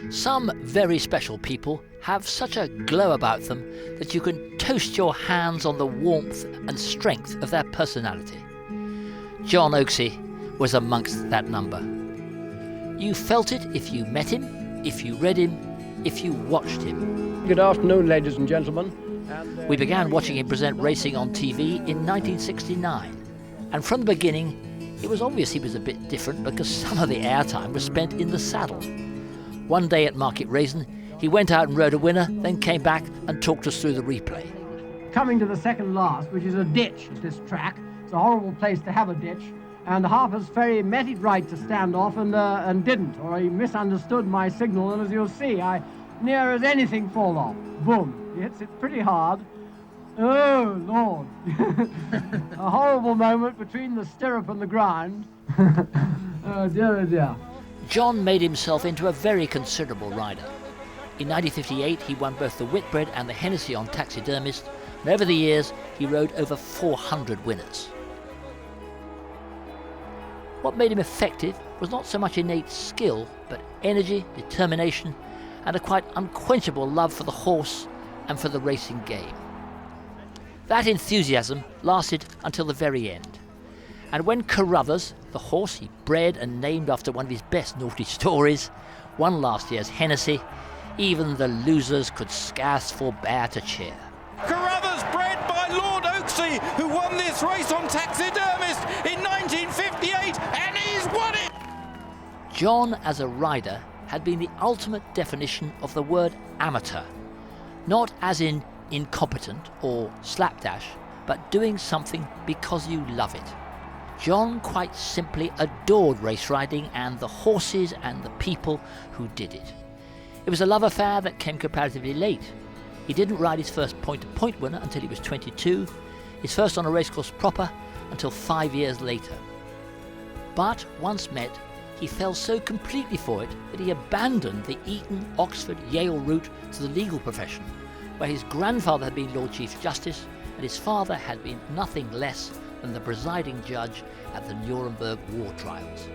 Some very special people have such a glow about them that you can toast your hands on the warmth and strength of their personality. John Oaksey was amongst that number. You felt it if you met him, if you read him, if you watched him. Good afternoon, ladies and gentlemen. We began watching him present racing on TV in 1969, and from the beginning it was obvious he was a bit different because some of the airtime was spent in the saddle. One day at Market Raisin, he went out and rode a winner, then came back and talked us through the replay. Coming to the second last, which is a ditch at this track, it's a horrible place to have a ditch, and Harper's Ferry met it right to stand off and didn't, or he misunderstood my signal, and as you'll see, I near as anything fall off. Boom. He hits it pretty hard. Oh, Lord. A horrible moment between the stirrup and the ground. Oh, dear, oh, dear. John made himself into a very considerable rider. In 1958, he won both the Whitbread and the Hennessy on Taxidermist, and over the years, he rode over 400 winners. What made him effective was not so much innate skill, but energy, determination, and a quite unquenchable love for the horse and for the racing game. That enthusiasm lasted until the very end. And when Carruthers, the horse he bred and named after one of his best naughty stories, won last year's Hennessy, even the losers could scarce forbear to cheer. Carruthers, bred by Lord Oaksey, who won this race on Taxidermist in 1958, and he's won it! John, as a rider, had been the ultimate definition of the word amateur, not as in incompetent or slapdash, but doing something because you love it. John quite simply adored race riding and the horses and the people who did it. It was a love affair that came comparatively late. He didn't ride his first point-to-point winner until he was 22, his first on a racecourse proper until 5 years later. But once met, he fell so completely for it that he abandoned the Eton, Oxford, Yale route to the legal profession, where his grandfather had been Lord Chief Justice and his father had been nothing less than the presiding judge at the Nuremberg war trials.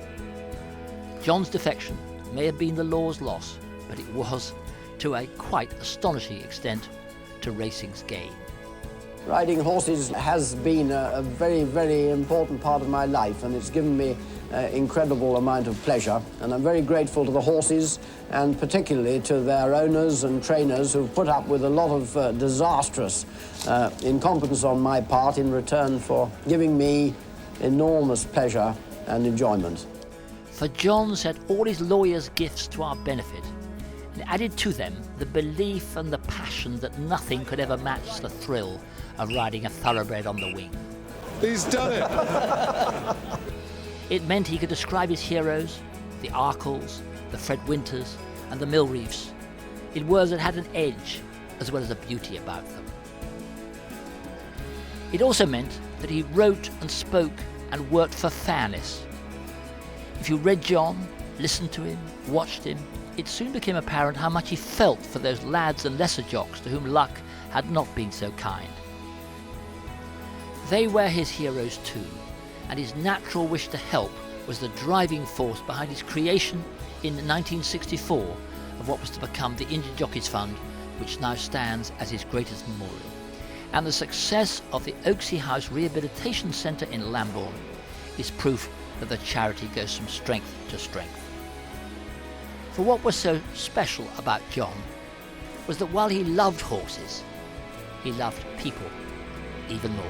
John's defection may have been the law's loss, but it was, to a quite astonishing extent, to racing's gain. Riding horses has been a very, very important part of my life, and it's given me an incredible amount of pleasure. And I'm very grateful to the horses, and particularly to their owners and trainers who've put up with a lot of disastrous incompetence on my part in return for giving me enormous pleasure and enjoyment. For John set all his lawyer's gifts to our benefit, and added to them the belief and the passion that nothing could ever match the thrill of riding a thoroughbred on the wing. He's done it! It meant he could describe his heroes, the Arkles, the Fred Winters, and the Milreefs, in words that had an edge as well as a beauty about them. It also meant that he wrote and spoke and worked for fairness. If you read John, listened to him, watched him, it soon became apparent how much he felt for those lads and lesser jocks to whom luck had not been so kind. They were his heroes too, and his natural wish to help was the driving force behind his creation in 1964 of what was to become the Injured Jockeys Fund, which now stands as his greatest memorial. And the success of the Oaksey House Rehabilitation Centre in Lambourne is proof that the charity goes from strength to strength. For what was so special about John was that while he loved horses, he loved people even more.